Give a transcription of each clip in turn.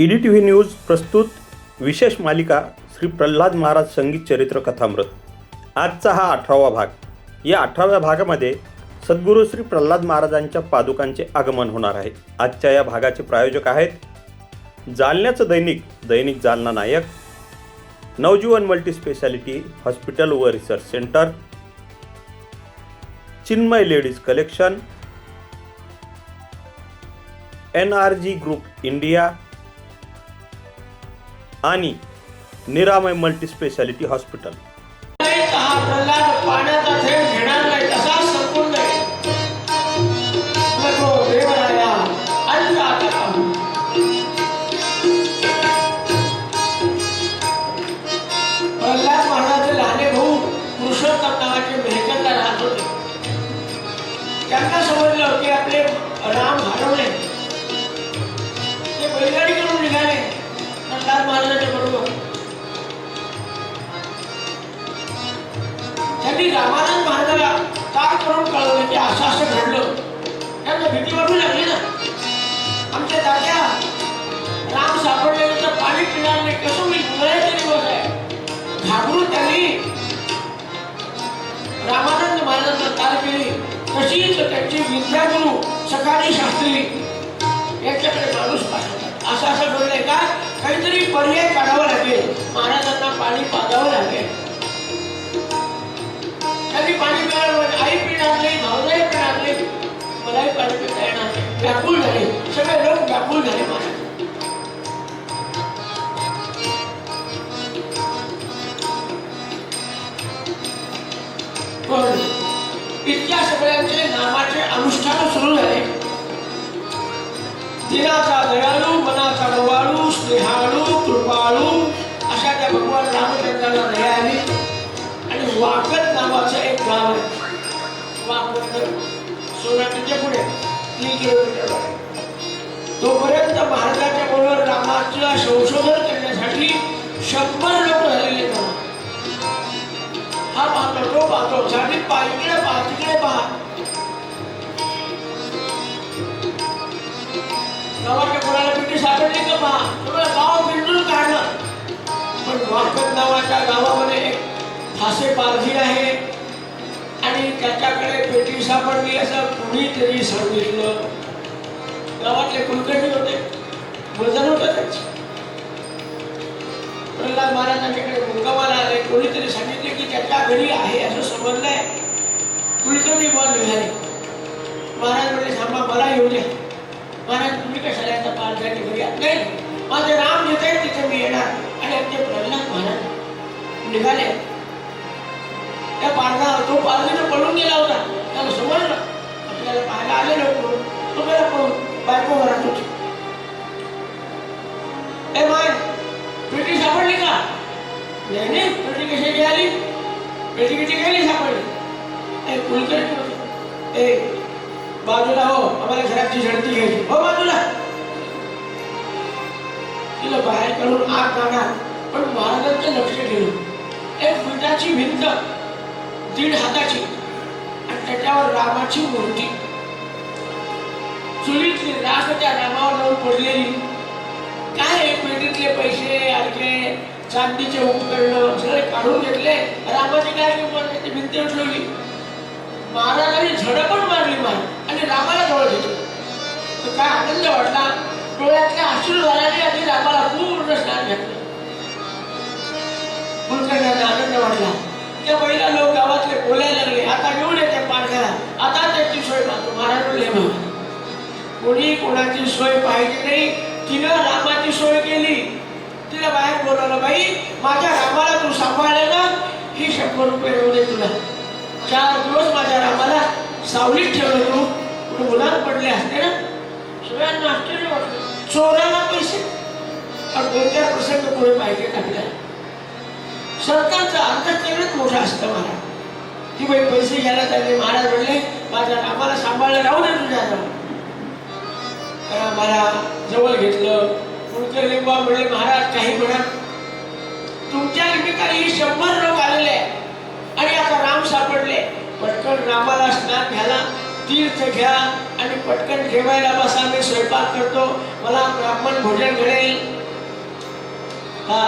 EDTV news प्रस्तुत विशेष मालिका श्री प्रल्हाद महाराज संगीत चरित्र कथामृत। आजचा हा 18वा भाग। या 18व्या भागामध्ये सद्गुरू श्री प्रल्हाद महाराजांच्या पादुकांचे आगमन होणार आहे। आजच्या या भागाचे प्रायोजक आहेत जालन्याचं दैनिक जालना नायक, नवजीवन मल्टी स्पेशालिटी हॉस्पिटल व research centre, Chinmay ladies collection, NRG group India आणि निरामय मल्टी स्पेशालिटी हॉस्पिटल। त्यांना समजलं की आपले राम हरवले, ते बैलगाडी करून निघाले प्रल्हाद महाराजांच्या बरोबर। त्यांनी रामानंद महाराजाला काय करून कळवलं की असं असं घडलं। त्यांना भीती वाटू लागली ना, आमच्या दादा राम सापडले तर पाणी पिणार नाही, कसं मी मुलाचे दिवस आहे। घाबरून त्यांनी रामानंद महाराजांना तार केली। तशीच त्यांची विद्यागुरु सकाळी शास्त्री यांच्याकडे माणूस पाठवतात। असं घडलंय का, काहीतरी पर्याय काढावा लागेल, महाराजांना पाणी पाजावं लागेल। त्यांनी पाणी पिणार, आई पिणार नाही, भावनाई पिणार नाही, मलाही पाणी पिता येणार नाही। व्याकुळ झाले, सगळे लोक व्याकुळ झाले महाराज। पण इतक्या सगळ्यांचे नामाचे अनुष्ठान सुरू झाले। दिनाचा दयाळू, मनाचा गवाळू, स्नेहाळू, कृपाळू अशा त्या भगवान रामचंद्राला दया आली आणि वाकद नावाचं एक गाव आहे। वाकद सोलापूरच्या पुढे 3 किलोमीटर आहे। तोपर्यंत महाराजांच्या बरोबर रामाचं संशोधन करण्यासाठी 100 लोक झालेले होते। हा पाहतो, तो पाहतो, झाडी पायकडे पहा, तिकडे पहा। गावाच्या कोणाला पिठी सापडली का पहा, सगळं गाव बिंदून काढलं। पण वाकद नावाच्या गावामध्ये एक फासे पारधी आहे आणि त्याच्याकडे पेटी सापडली असं कुणीतरी सांगितलं। गावातले कुलकर्णी होते, वजन होतं त्याचं। प्रल्हाद महाराजांच्याकडे मुक्कामाला आले, कोणीतरी सांगितले की त्याच्या घरी आहे असं समजलंय। कुलकर्णी वर निघाले। महाराज म्हणजे थांबा, मला येऊ द्या। महाराज तुम्ही कशाला आता पारध्याच्या घरी आत? नाही, माझे राम जिथे आहे तिथे मी येणार। आणि आमचे प्रल्हाद महाराज निघाले। त्या तो पारधीनं पळून गेला होता, त्याला समजलं आपल्याला पाहायला आले लोक, तो गेला पळून, बायको घरात होती। ए माय, पेटी सापडली का? नाही, पेटी कशाची आली? पेटी गेली सापडली। एक कुलकर्णी होते, ए बाजूला हो, आम्हाला घराची झडती घ्यायची, हो बाजूला। तिला बाहेर काढून आत जाणार, पण महाराजांचं लक्ष गेलं। एक विटाची भिंत 1.5 हाताची आणि त्याच्यावर रामाची मूर्ती, चुलीतली राख त्या रामावर जाऊन पडलेली। काय पेटीतले पैसे, आणखी चांदीचे उपकरण सगळे काढून घेतले। रामाची काय किंमत, ती भिंतीवर ठेवली। महाराजांनी झडपण मारली आणि रामाला जवळ घेतलं। काय आनंद वाटला, डोळ्यातल्या अश्रू झाल्याने आधी रामाला पूर्ण स्नान घातलं। कुलकर्ण्यांना आनंद वाटला। त्या पहिला लोक गावातले बोलायला लागले, आता घेऊन येते पारध्याला, आता त्याची सोय पाहतो। महाराज बोलले, कोणी कोणाची सोय पाहिजे नाही, तिनं रामाची सोय केली। तिला बाहेर बोलवलं, बाई माझ्या रामाला तू सांभाळलं ना, ही 100 रुपये देऊ दे तुला। 4 दिवस माझ्या रामाला सावलीत ठेवलं, तू कुठे मुलात पडले असते ना। सगळ्यांना आश्चर्य वाटलं, चोराला पैसे। कोणत्या प्रसंग पुढे पाहिजे आपल्याला? सरकारचं अंतःकरणच मोठं असतं महाराज। ती बाई पैसे घ्यायला चालले। महाराज म्हणले, माझ्या रामाला सांभाळलं, राहू दे तुझ्या जवळ। रामाला जवळ घेतलं। कुलकर्णी म्हणले, महाराज काही म्हणा, तुमच्या निमित्ताने 100 लोक आलेले आणि आता राम सापडले। पटकन रामाला स्नान घ्यायला तीर्थ घ्या आणि पटकन जेवायला बसा, मी स्वयंपाक करतो, मला ब्राह्मण भोजन घडेल. हा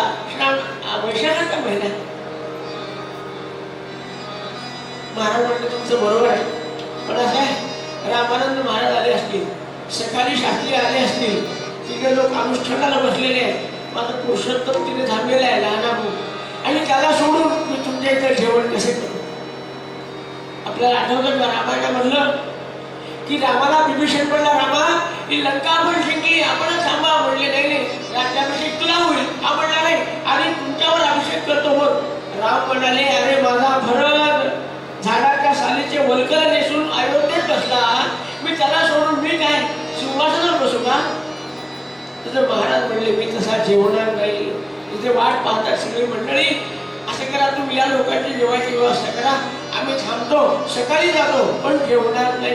वैशाखाचा महिना. महाराज म्हटलं तुमचं बरोबर आहे, पण असं आहे रामानंद महाराज आले असतील, सकाळी शास्त्री आले असतील, तिथे लोक अनुष्ठानाला बसलेले आहेत, माझं पुरुषोत्तम तिथे थांबलेला आहे लहाना भाऊ, आणि त्याला सोडून मी तुमच्या इथे जेवण कसे करू. आपल्याला आठवतं का रामायणामधलं की रामाला विभीषण म्हणला, रामा ही लंका आपण जिंकली, आपणच थांबा. म्हणले नाही नाही, राज्याभिषेक तुला होईल. हा म्हणला नाही, आणि तुमच्यावर अभिषेक करतो मग. राम म्हणाले, अरे माझा भरत झाडाच्या सालीचे वल्कल नेसून अयोध्येत बसला, मी त्याला सोडून मी काय सिंहासनावर बसू का. तर महाराज म्हणले, मी तसा जेवणार नाही. तिथे वाट पाहतात सगळी मंडळी. असं करा, तुम्ही या लोकांची जेवायची व्यवस्था करा, आम्ही थांबतो, सकाळी जातो, पण जेवणार नाही.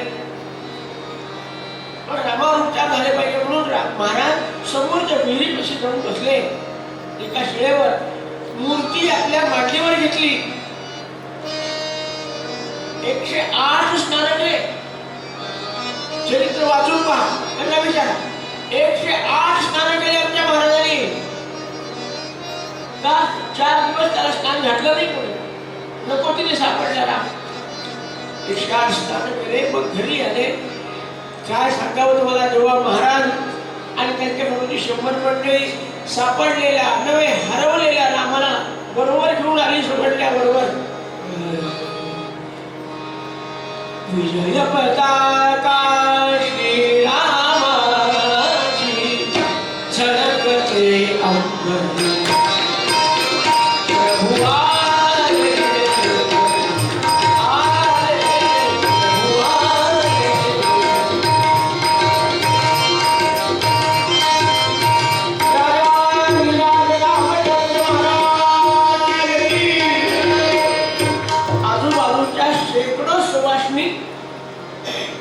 पण रामावर उपचार झाले पाहिजे म्हणून महाराज समोरच्या विहिरीपाशी जाऊन बसले. एका शिळेवर मूर्ती आपल्या मांडीवर घेतली. 108 स्नान केले. चरित्र वाचून पहा, त्यांना विचारा. 108 स्नान केले आमच्या महाराजांनी. का 4 दिवस त्याला स्नान घातलं नाही कोणी, नको तिने सापडला राम. 108 स्नान केले, मग घरी आले. काय सांगावं तुम्हाला, जेव्हा महाराज आणि त्यांच्या बरोबर 100 मंडळी सापडलेल्या नव्हे हरवलेल्या रामाला बरोबर घेऊन आली. सोबतल्या बरोबर विजय पताका श्रीरामाची झळकते अंबरी.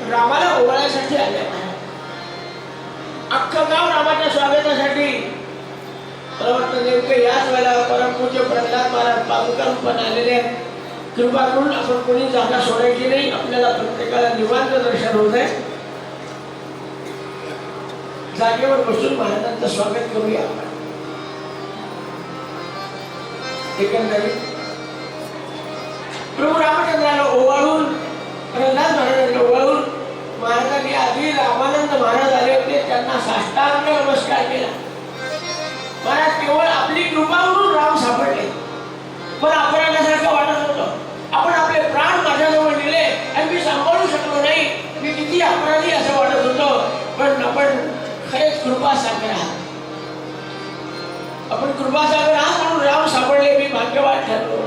रामाला ओवाळण्यासाठी आले. अख्खं गाव रामाच्या स्वागतासाठी. मला वाटतं नेमकं याच वेळेला परमपूज्य प्रल्हाद महाराज पादुका रूपाने आलेले आहेत. कृपा करून आपण कोणी जागा सोडायची नाही, आपल्याला प्रत्येकाला निवांत दर्शन होत आहे. जागेवर बसून महाराजांचं स्वागत करूया आपण. एकंदरीत प्रभू रामचंद्राला ओवाळून, प्रल्हाद महाराजांना ओवाळून महाराजांनी आधी रामानंद महाराज आले होते, त्यांना साष्टांग नमस्कार केला. महाराज केवळ आपली कृपा म्हणून राम सापडले, पण अपराधासारखं वाटत होतं. आपण आपले प्राण माझ्याजवळ दिले आणि मी सांभाळू शकलो नाही, मी किती अपराधी असं वाटत होतं. पण आपण खरेच कृपासागर आहात, आपण कृपासागर आहात म्हणून राम सापडले. मी भाग्यवान ठरलो.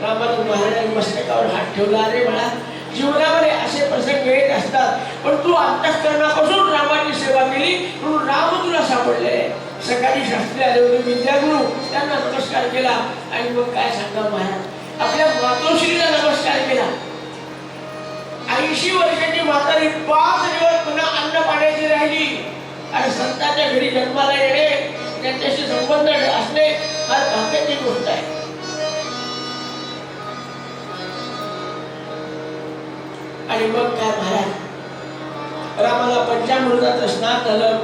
रामानंद महाराजांनी मस्तकावर हात ठेवला. अरे म्हणा, जीवनामध्ये असे प्रसंग येत असतात, पण तू अंतःकरणापासून रामाची सेवा केली म्हणून राम तुला सापडले. सकाळी शास्त्री आले होते, विद्यागुरु, त्यांना नमस्कार केला. आणि मग काय सांगा महाराज, आपल्या मातोश्रीला नमस्कार केला. 80 वर्षाची म्हातारी 5 दिवस पुन्हा अन्न पाण्याची राहिली. आणि संतांच्या घरी जन्माला येणे, त्यांच्याशी संबंध असणे फार भाग्याची गोष्ट आहे. आणि मग काय महाराज, रामाला पंचामृताचं स्नान झालं,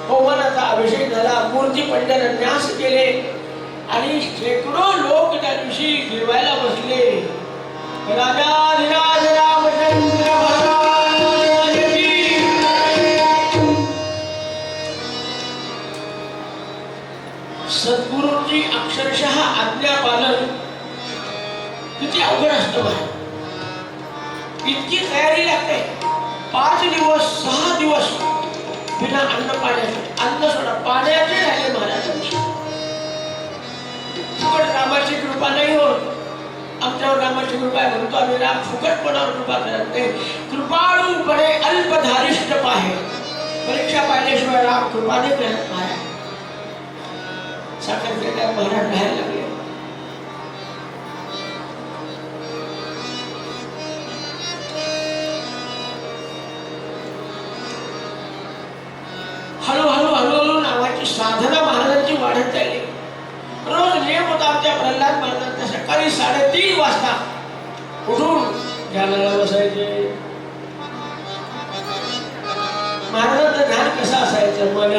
पवनाचा अभिषेक झाला, मूर्ती पंचाने न्यास केले, आणि शेकडो लोक त्या दिवशी गिरवायला बसले. राजाधिराज रामचंद्र महाराज की. सद्गुरूंची अक्षरशः आज्ञा पालन किती अवघड असतं महाराज. इतकी तयारी लागते. 5 दिवस 6 दिवस बिना अन्न पाण्याचे, अन्न सोडा पाण्याचे राहिले महाराजांची. फुकट रामाची कृपा नाही होत. आमच्यावर रामाची कृपा आहे म्हणतो आम्ही. राम फुकटपणावर कृपा करत नाही. कृपाळूपणे अल्पधारिष्ठ पाहे. परीक्षा पाहिल्याशिवाय राम कृपा नाही करत महाराज. साखर पेट्यात महाराज राहायला लागले. हळूहळू नावाची साधना महाराजांची वाढत चालली. रोज नियम होता आमच्या प्रल्हाद महाराजांचा. सकाळी 3:30 वाजता उठून ध्यानाला बसायचे. महाराजांचं ध्यान कसं असायचं? मन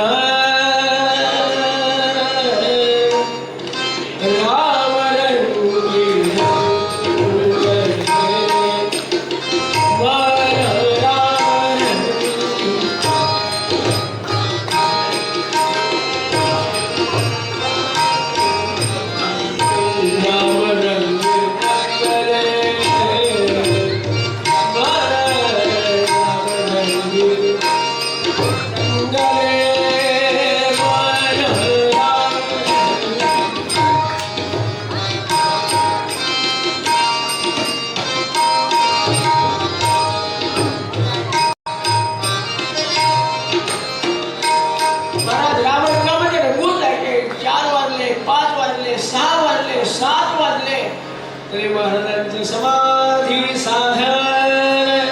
महाराजांचं समाधी साधन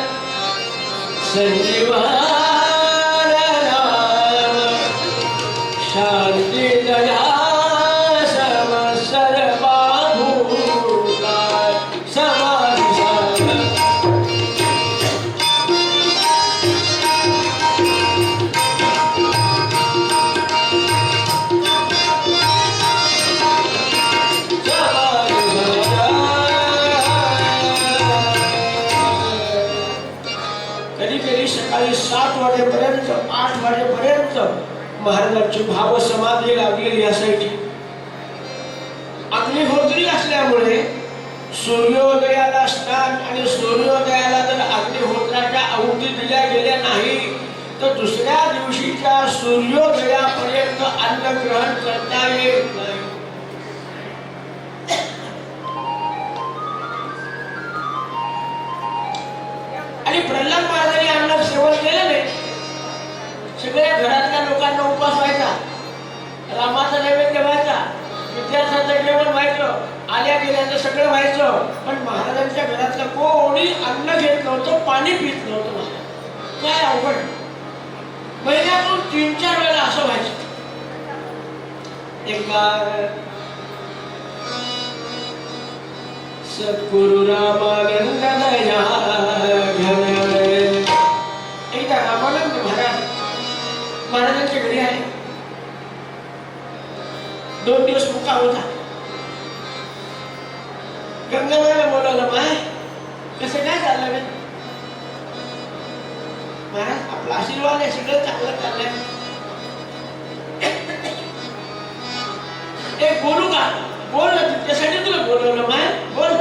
संजीवन नाम शांती दया समसर बाभूता समाधी साधन सकाळी 7 वाजेपर्यंत 8 वाजेपर्यंत महाराजांची भाव समाधी लागलेली असायची. अग्निहोत्री असल्यामुळे सूर्योदयाला स्नान आणि सूर्योदयाला जर अग्निहोत्राच्या आहुती दिल्या गेल्या नाही तर दुसऱ्या दिवशीच्या सूर्योदयापर्यंत अन्न ग्रहण करता येत नाही. आणि प्रल्हाद महाराजांनी अन्न सेवन केलं नाही. सगळ्या घरातल्या लोकांना उपवास व्हायचा, रामाचा नैवेद्य व्हायचा, विद्यार्थ्यांचं जेवण व्हायचं, आल्या गेल्याचं सगळं व्हायचं, पण महाराजांच्या घरातलं कोणी अन्न घेत नव्हतं, पाणी पित नव्हतं. काय अवघड. महिन्यातून 3-4 वेळा असं व्हायचं. एकदा सद्गुरु रामानंद दया एकदा रामानंद महाराजांच्या घरी आहे. 2 दिवस मुक्काम होता. गंगामाईला बोलवलं, माय कसं काय चाललं? महाराज आपला आशीर्वाद आहे, सगळं चांगलं चाललंय. एक बोलू का? बोल ना, त्यासाठी तुला बोलवलं. माय बोल.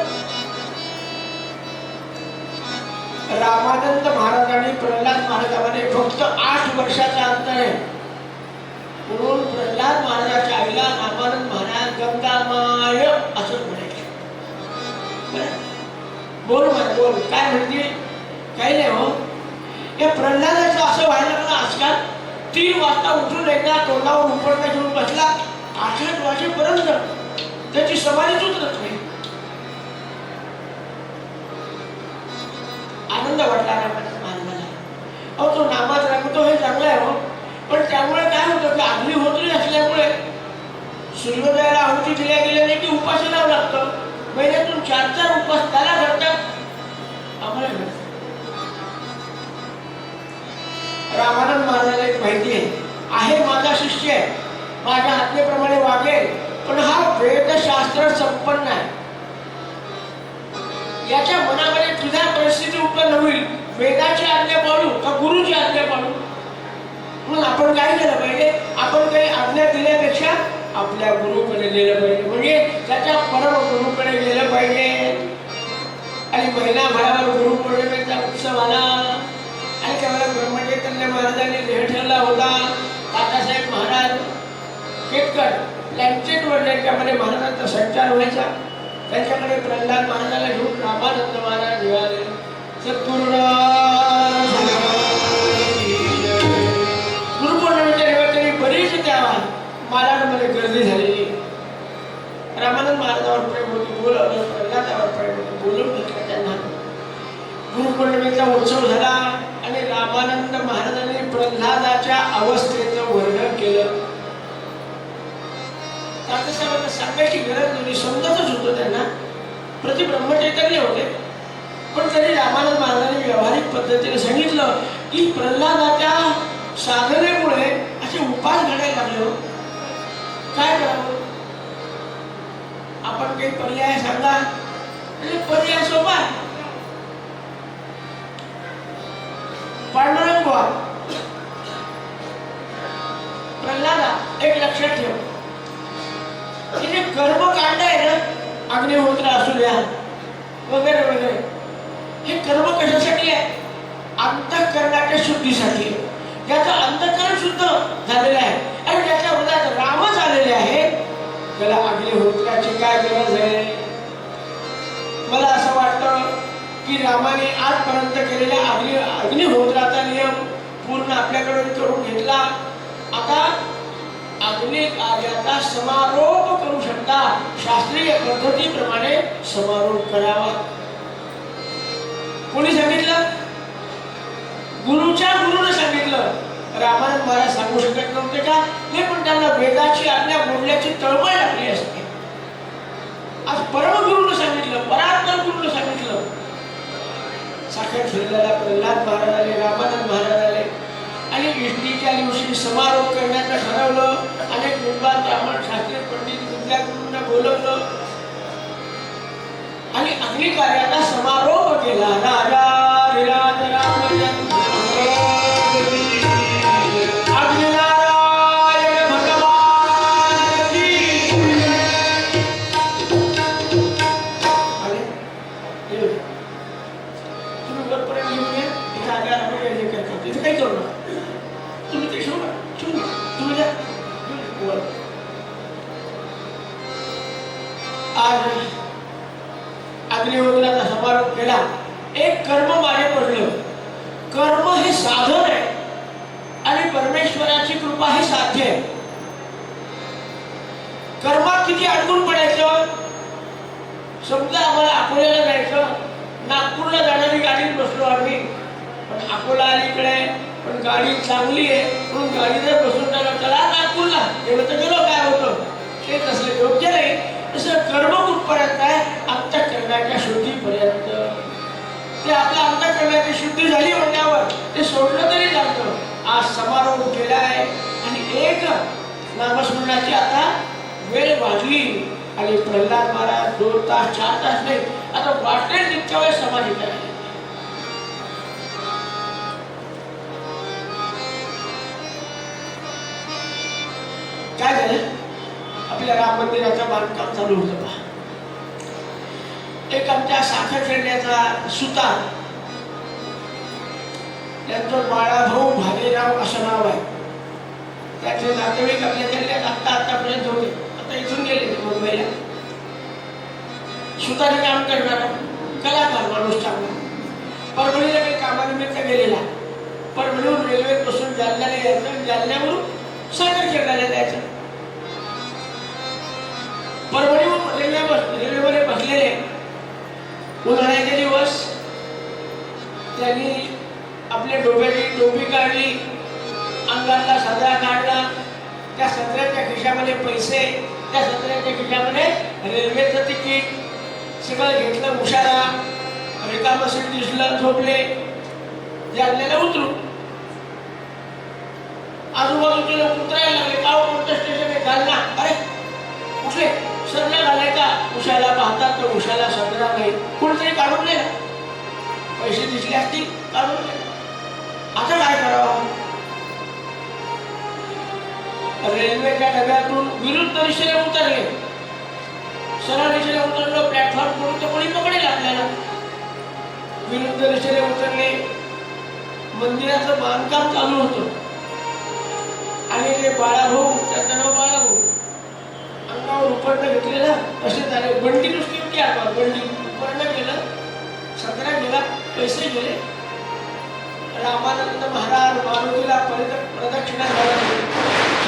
रामानंद महाराज आणि प्रल्हाद महाराजांमध्ये फक्त 8 वर्षाचा अंतर आहे. म्हणून प्रल्हाद महाराजाच्या आईला रामानंद महाराज गंगामाय असं म्हणायचे. बोल माय बोल. काय म्हणते? काही नाही हो. हे प्रल्हादाचं असं व्हायला लागलं आजकाल 3 वाजता उठून एकदा तोंडावर उपडणं घेऊन बसला, 8 वाजेपर्यंत त्याची समाधीच उतरत नाही. आनंद वाटला महाराजांना. अहो तो नामात रंगतो हे चांगलं आहे हो, पण त्यामुळे काय होतं की अग्निहोत्री असल्यामुळे सूर्योदयाला आहुती दिल्या गेल्या नाही की उपास लावं लागतं. महिन्यातून 4-4 उपास त्याला घडतात, आम्हाला घडतात. रामानंद महाराजांना एक माहिती आहे, माझा शिष्य आहे, माझ्या आज्ञेप्रमाणे वागेल, पण हा वेदशास्त्र संपन्न आहे. याच्या मनामध्ये तुझ्या परिस्थिती उत्पन्न होईल, वेदाची आज्ञा पाळू का गुरुची आज्ञा पाळू? म्हणून आपण काय केलं पाहिजे? आपण काही आज्ञा दिल्यापेक्षा आपल्या गुरुकडे गेलं पाहिजे, म्हणजे त्याच्या परम गुरुकडे गेलं पाहिजे. आणि महिनाभरावर गुरुपौर्णिमेचा उत्सव आला आणि त्यावेळेला ब्रह्मचैतन्य महाराजांनी देह ठेवला होता. तात्यासाहेब महाराज केतकर लँचेटवर त्यांच्यामध्ये महाराजांचा संचार व्हायचा. त्यांच्याकडे प्रल्हाद महाराजाला घेऊन रामानंद महाराज निघाले. गुरुपौर्णिमेच्या निमित्ताने बरीच त्या मालाडमध्ये गर्दी झालेली. रामानंद महाराजावर प्रेम होती, बोलवलं. प्रल्हादावर प्रेम होती, बोलून घेतलं त्यांना. गुरुपौर्णिमेचा उत्सव झाला आणि रामानंद महाराजांनी प्रल्हादाच्या अवस्थेचं वर्णन केलं. तात्यासाहेबांना सांगायची गरज नव्हती, समजतच होतं त्यांना. प्रति ब्रह्मचैतन्य होते, पण तरी रामानंद महाराजांनी व्यावहारिक पद्धतीने सांगितलं की प्रल्हादाच्या साधनेमुळे असे उपाय घडायला लागले हो. काय करावं? आपण काही पर्याय सांगा. पर्याय सोपा आहे. पांडुरंग बुवा, प्रल्हादा एक लक्षात ठेव, की जे कर्मकांड आहे ना, अग्निहोत्र असू द्या वगैरे वगैरे, हे कर्म कशासाठी आहे? अंतःकरणाच्या शुद्धीसाठी आहे. ज्याचं अंतःकरण शुद्ध झालेलं आहे आणि ज्याच्या हृदयात रामच आलेले आहे, त्याला अग्निहोत्राची काय गरज आहे? मला असं वाटतं की रामाने आजपर्यंत केलेल्या अग्निहोत्राचा नियम पूर्ण आपल्याकडून करून घेतला. आता अग्नि कार्याचा समारोप करू शकता. शास्त्रीय पद्धतीप्रमाणे समारोप करावा. कोणी सांगितलं? गुरुच्या गुरुने सांगितलं. रामानंद महाराज सांगू शकत नव्हते का? नाही, पण त्यांना वेदाची आज्ञा बोलण्याची तळमळ लागली असते. आज परमगुरुने सांगितलं, परात्पर गुरुने सांगितलं. साखर शिरलेला प्रल्हाद महाराज आले, रामानंद महाराज आले आणि इष्टीच्या दिवशी समारोप करण्याचं ठरवलं. अनेक विद्वान ब्राह्मण शास्त्रीय पंडित विद्यागुरूंना बोलवलं आणि अग्निकार्याचा समारोप केला. राजा विराज रामचंद्र अग्निनारायण भगवान की. तुम्ही वरपर्यंत येऊन या. इथे आल्यावर आपण काही करतो. इथे काही करू नका. तुम्ही ते शिवू नका. तुम्ही जा. आज अग्निहोत्राचा समारोप केला. एक कर्म मागे पडलं. कर्म हे साधन आहे आणि परमेश्वराची कृपा हे साध्य आहे. कर्मात किती अडकून पडायचं? समजा आम्हाला अकोल्याला जायचं, नागपूरला जाणारी गाडीत बसलो आम्ही, पण अकोला अलीकडे, पण गाडी चांगली आहे म्हणून गाडीवर बसून चला नागपूरला गेलो तर गेलो. काय होतं ते तसं योग्य नाही. तसं कर्म कुठपर्यंत आहे? अंतःकरणाच्या शुद्धीपर्यंत. ते आपल्या अंतःकरणाची शुद्धी झाली म्हणल्यावर ते सोडलं तरी चालतं. आज समारोप केलाय आणि एक नामस्मरणाची आता वेळ वाढली आणि प्रल्हाद महाराज 2 तास 4 तास नाही, आता वाटेल तितक्या वेळ समाधी करायला. काय झालं? आपल्या राम मंदिराचं बांधकाम चालू होतं पहा. एक आमच्या साखर खेळण्याचा सुतार, त्यांचं बाळाभाऊ भालेराव असं नाव आहे. त्याचे नातेवाईक आपल्या जिल्ह्यात आतापर्यंत होते. आता इथून गेले मुंबईला. सुतारी काम करणारा कलाकार माणूस चांगला. परभणीला काही कामानिमित्त गेलेला. परभणीहून रेल्वेत बसून जालन्याला यायचं, जालन्यावरून साखर खेळायला जायचं. परभणीहून रेल्वेमध्ये बसलेले उन्हाळ्याचे दिवस त्यांनी आपल्या डोक्याची टोपी काढली, अंगातला सदरा काढला, त्या सदऱ्याच्या खिशामध्ये पैसे, त्या सदऱ्याच्या खिशामध्ये रेल्वेचं तिकीट सगळं घेतलं. उशारा रिकामं सीट दिसलं, झोपले. जालन्याला उतरून आजूबाजूचे लोक उतरायला लागले. गाव कोणतं स्टेशन आहे? जालना. अरे कुठले? सरला घालायचा. उशाला पाहतात तर उशाला सदरा नाही. कुठेतरी काढून नाही, पैसे दिसले असतील काढून नाही. आता काय करावं? रेल्वेच्या डब्यातून विरुद्ध दिशेला उतरले. सरळ दिशेला उतरलो, प्लॅटफॉर्म करून तर कोणी पकडेल आपल्याला. विरुद्ध दिशेला उतरले. मंदिराचं बांधकाम चालू होतं आणि ते बाळाभाऊ, त्याचं नाव बाळाभाऊ, अंगावर उपरणं घेतलेलं असे झाले. बंडी नुसती होती अंगावर. बंडी उपरणं गेलं, सदरा गेला, पैसे गेले. रामानंद महाराज मारुतीला प्रदक्षिणा घालत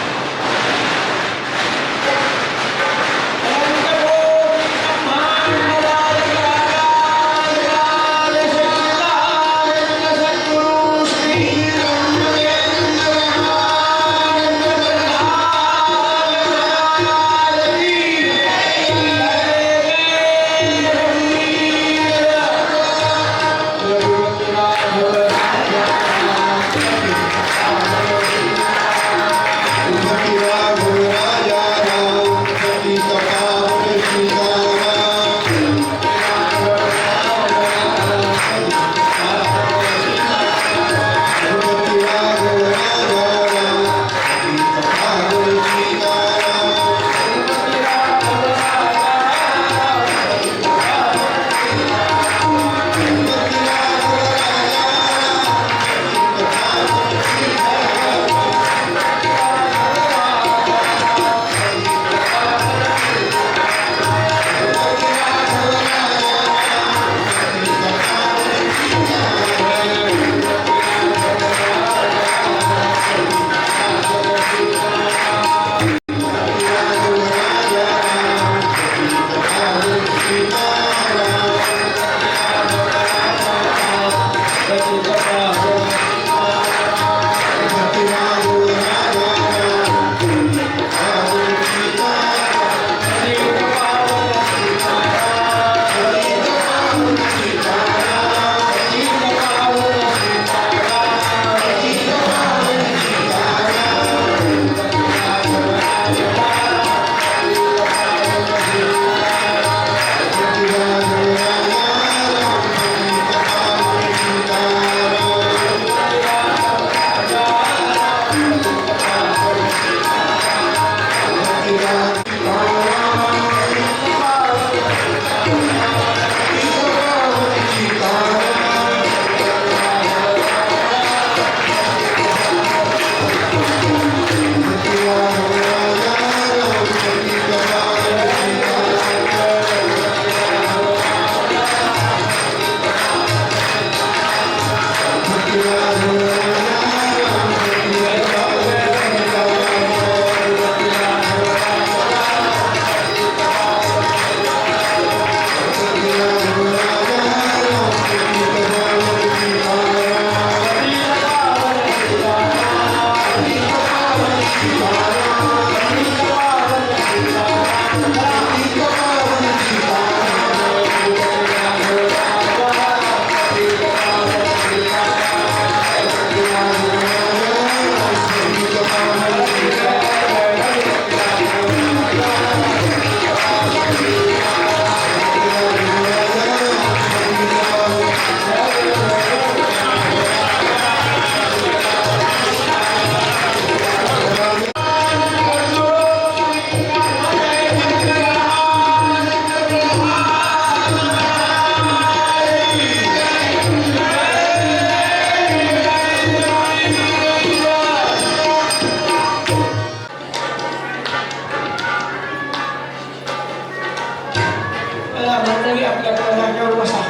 लागली आपल्याकडे जागेवर बसा.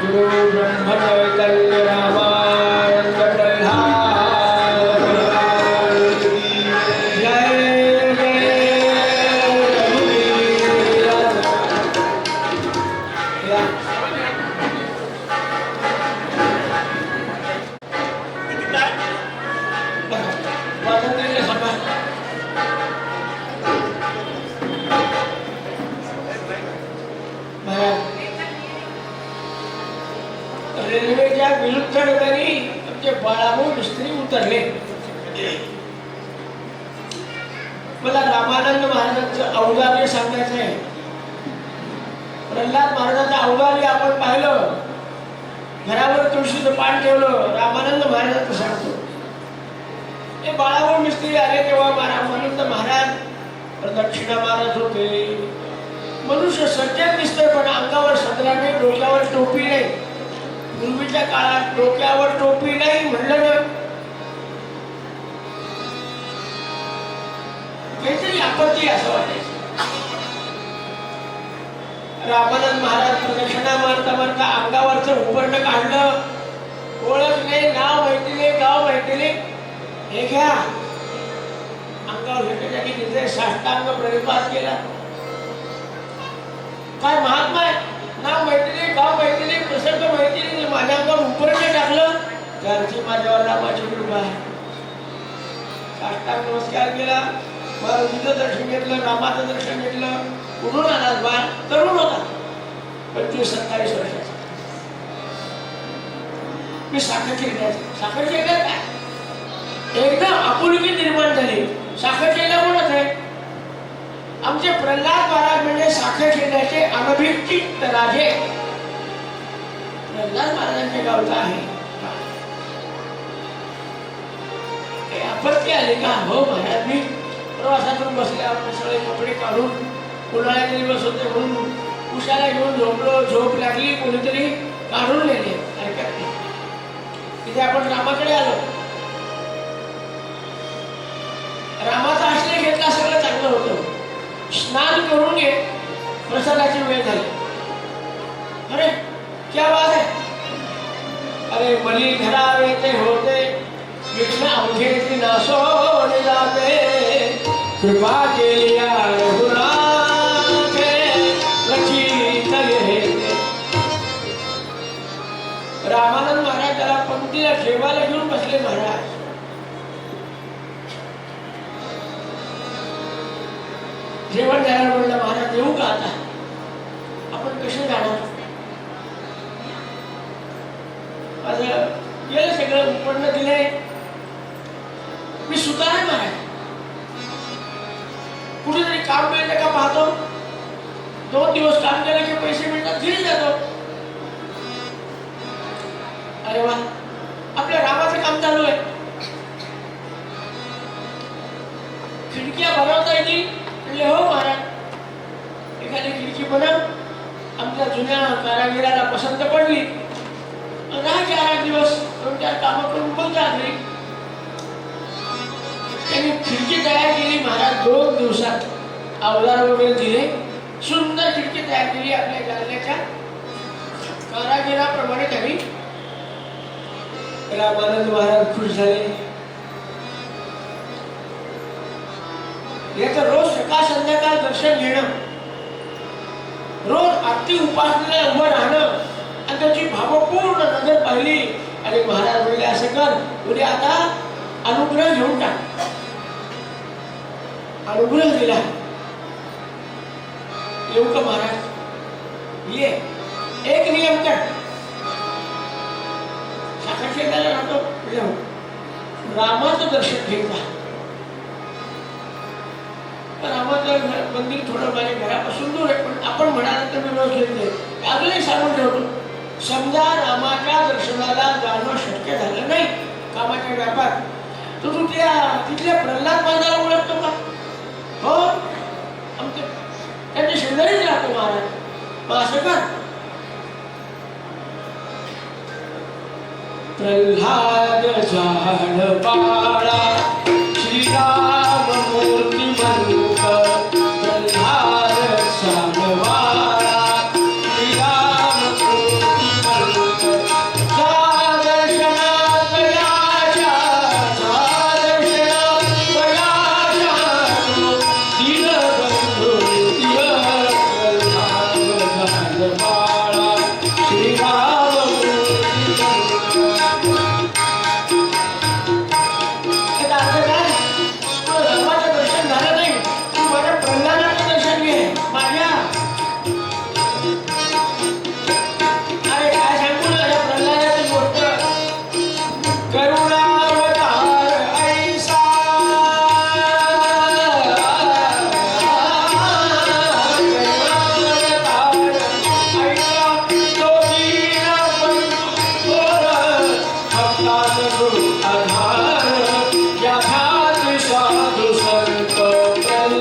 गुरु ब्रह्म चैतन्य रामानंद प्रल्हाद जय जय रघुवीर. या. स्वातंत्र्य सभा. रेल्वेच्या विरुद्ध डब्याने आमचे बाळाभाऊ मिस्त्री उतरले. मला रामानंद महाराजांचं औदार्य सांगायचं आहे. प्रल्हाद महाराजांचं औदार्य आपण पाहिलं, घरावर तुळशीचं पान ठेवलं. रामानंद महाराजांचं सांगतो, हे बाळाभाऊ मिस्त्री आले तेव्हा रामानंद महाराज प्रदक्षिणा मारत होते. मनुष्य सज्जन दिसतोय पण अंगावर सदरा नाही, डोक्यावर टोपी नाही. पूर्वीच्या काळात डोक्यावर टोपी नाही म्हणलं ना काहीतरी आपत्ती असं वाटायचं. रामानंद महाराज प्रदक्षिणा मारता मारता अंगावरचं उपरणं काढलं. ओळख नाही, नाव माहिती नाही, गाव माहिती नाही. हे घ्या, अंगावर घेतल्या जागी तिथे साष्टांग प्रणिपात केला. काय महात्मा आहे, नाव माहिती नाही, गाव माहिती नाही, प्रसंग माहिती नाही, माझ्या अंगावर उपरणं टाकलं. त्यांची माझ्यावर रामाची कृपा आहे. साष्टांग नमस्कार केला. तुझं दर्शन घेतलं, रामाचं दर्शन घेतलं. कुठून आलास बा? तरुण होता, 25-27 वर्षाचा. मी साखर खेळण्याचं. साखर खेळण्यात काय एकदम आपुलकी निर्माण झाली. साखर खेळला कोणच आहे? आमचे प्रल्हाद महाराज म्हणजे साखर खेळण्याचे अनभिषिक्त राजे. प्रल्हाद महाराजांच्या गावचा आहे. आपत्ती आली का? हो महाराज, मी प्रवासातून बसल्यावर सगळे कपडे काढून, उन्हाळ्याचे दिवस होते म्हणून उशाला घेऊन झोपलो. झोप लागली, कोणीतरी काढून नेले. हरकत नाही, तिथे आपण रामाकडे आलो. रामाचा आश्रय घेतला, सगळं चांगलं होतं. स्नान करून घे, प्रसादाची वेळ झाली. अरे क्या बात है, अरे मली घरावे ते होते, विघ्न अवघे नासो जाते. कृपा केली रघुनाथे, रचित हे. रामानंद महाराज त्याला पंक्तीला ठेवायला घेऊन बसले. महाराज जेवण द्यायला म्हणलं, महाराज येऊ का आता? आपण कसे जाणार? माझं गेलं सगळं, उत्पन्न दिले. मी सुतार आहे महाराज, कुठेतरी काम मिळतं का पाहतो. 2 दिवस काम केलं की पैसे मिळतात, घरी जातो. अरे वा, आपल्या रामाचं काम चालू आहे. खिडक्या बनवता येतील म्हणले. हो महाराज, एखादी खिडकी बनव. आमच्या जुन्या कारागिराला पसंत पडली. राहा 4 दिवस, 2-4 कामं करून बोलता घरी. त्यांनी खिडकी तयार केली. महाराज 2 दिवसात अवजार वगैरे दिले, सुंदर खिडकी तयार केली. आपल्या जालन्याच्या कारागिराप्रमाणे त्यांनी. रामानंद महाराज खुश झाले. याचं रोज सकाळ संध्याकाळ दर्शन घेणं, रोज आरती उपासनेला उभं राहणं आणि त्याची भावपूर्ण नजर पाहिली. आणि महाराज बोलले, असं कर, उद्या आता अनुग्रह घेऊन टाक. अनुग्रह दिला. येऊ का महाराज? ये. एक नियम कर, साखर खेळायला राहतो, रामाचं दर्शन घेतला. रामाचं मंदिर थोडं माझ्या घरापासून दूर आहे, पण आपण म्हणाल तर मी रोज घेतले. अगले सांगून ठेवतो, समजा रामाच्या दर्शनाला जाणं शक्य झालं नाही कामाच्या व्यापार, तर तू तिथल्या प्रल्हाद महाराजाला ओळखतो का? हो, आमच्या त्यांच्या शेजारीच राहतो महाराज. मग असं कर. प्रल्हाद झाड पाळा श्रीराम मूर्ती बंक प्रल्हाद सानवाळा श्रीराम मूर्ती बंक दर्शनात याच्या दीनबंधू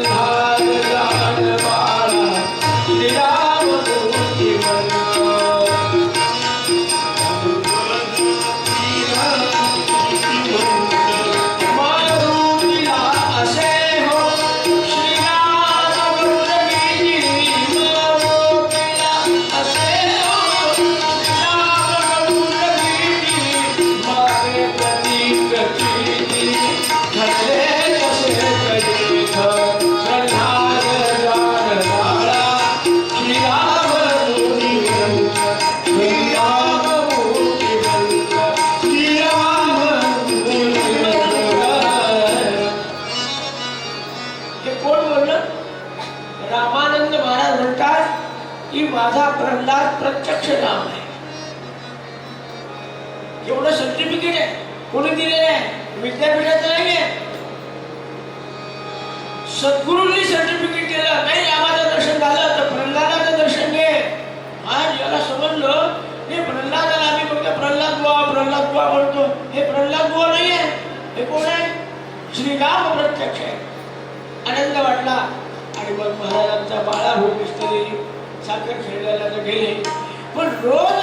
प्रल्हाद झाड पाळा श्रीराम मूर्ती बंक. रामानंद महाराज म्हणतात की माझा प्रल्हाद प्रत्यक्ष राम आहे. एवढं सर्टिफिकेट आहे. कोणी दिलेलं आहे? विद्यापीठाचं नाही आहे. सद्गुरूंनी सर्टिफिकेट दिलं. नाही रामाचं दर्शन झालं तर प्रल्हादाचं दर्शन घे. आज याला समजलं हे प्रल्हादाला आम्ही फक्त प्रल्हाद बुवा म्हणतो. हे प्रल्हाद बुवा नाही आहे. हे कोण आहे? श्रीराम प्रत्यक्ष आहे. आनंद वाटला. आणि मग महाराजांचा बाळा होऊन दिसतली साखर खेळायला तर गेले. पण रोज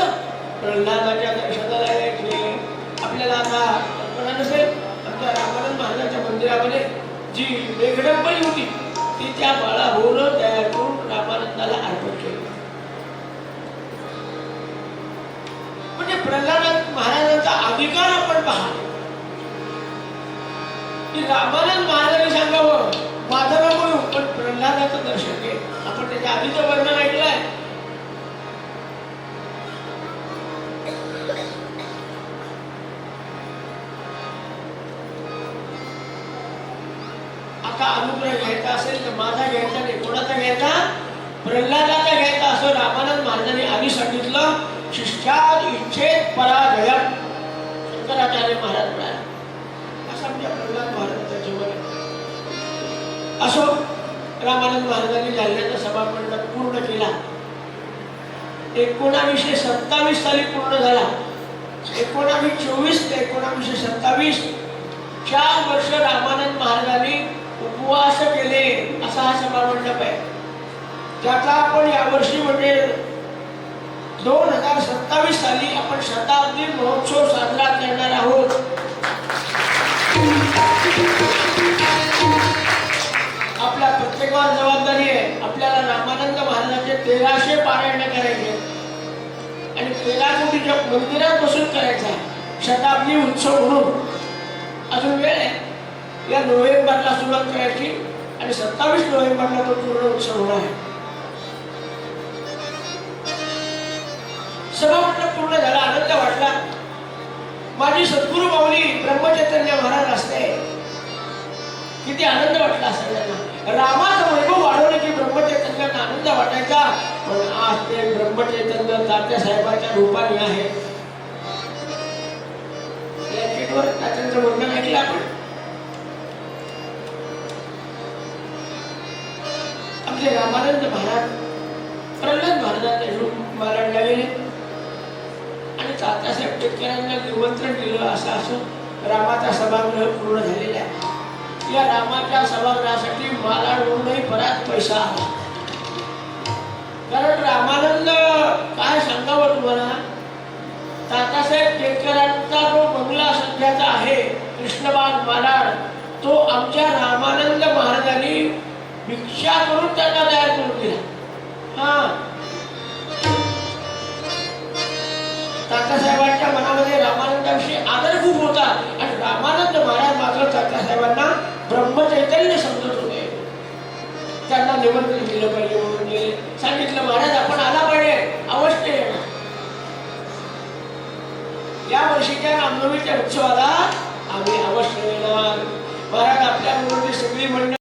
प्रल्हादाच्या दर्शनाला यायचे. आपल्याला आता कल्पना नसेल, आमच्या रामानंद महाराजांच्या मंदिरामध्ये जी मेघडंबरी होती ती त्या बाळा होऊन तयार करून रामानंदाला अर्पण केली. म्हणजे प्रल्हाद महाराजांचा अधिकार आपण पहा की रामानंद महाराजांनी सांगावं माझं नको पण प्रल्हादाचं दर्शन घे. आपण त्याच्या आधीचं वर्णन ऐकलंय. आता अनुग्रह घ्यायचा असेल तर माझा घ्यायचा नाही. कोणाचा घ्यायचा? प्रल्हादाचा घ्यायचा असं रामानंद महाराजांनी आधी सांगितलं. शिष्यात इच्छेत पराजयम शंकराचार्य महाराज म्हणाले. असं आमच्या प्रल्हाद महाराजांचं जीवन आहे. असो रामानंद महाराजांनी जालन्याचा सभामंडप पूर्ण केला. 1927 साली पूर्ण झाला. 1924 ते 1927 4 वर्ष रामानंद महाराजांनी उपवास केले. असा हा सभामंडप आहे. त्याचा आपण यावर्षी म्हणजे 2027 साली आपण शताब्दी महोत्सव साजरा करणार आहोत. आपल्या प्रत्येकावर जबाबदारी आहे. आपल्याला रामानंद महाराजांचे 1300 पारायण करायचे आणि 13 कोटीच्या मंदिरात बसून करायचा शताब्दी उत्सव म्हणून. अजून वेळ आहे. या नोव्हेंबरला सुरुवात करायची आणि 27 नोव्हेंबरला तो पूर्ण उत्सव होणार आहे. सभामंडप पूर्ण झाला. आनंद वाटला. माझी सद्गुरू माऊली ब्रह्मचैतन्य महाराज असते. किती आनंद वाटला सगळ्यांना. रामाचं वैभव वाढवण्याची ब्रह्मचैतन्यांना आनंद वाटायचा. पण आज ते ब्रह्मचैतन्य तात्यासाहेबांच्या रूपाने आहे. ब्लँकेटवर तात्यांचं वर्णन ऐकलं आपण. आमचे रामानंद महाराज प्रल्हाद महाराजांच्या रूप मारायला गेले आणि तात्यासाहेब टिटकरांना निमंत्रण दिलं. असं रामाचा सभागृह पूर्ण झालेला आहे. या रामाच्या सभागृहासाठी मला रोडही बराच पैसा आला. कारण रामानंद तात्यासाहेब केतकरांचा जो बंगला सध्याचा आहे कृष्णबाग मालाड, तो आमच्या रामानंद महाराजांनी भिक्षा करून त्यांना तयार करून दिला. तात्यासाहेबांच्या मनामध्ये रामानंदाविषयी आदर खूप होता आणि रामानंद महाराज मात्र तात्यासाहेबांना ब्रह्मचैतन्य समजत होते. त्यांना निमंत्रण दिलं पाहिजे म्हणून सांगितलं, महाराज आपण आला पाहिजे, अवश्य येणार. या वर्षीच्या रामनवमीच्या उत्सवाला आम्ही अवश्य येणार. महाराज आपल्या बरोबर सगळी मंडळी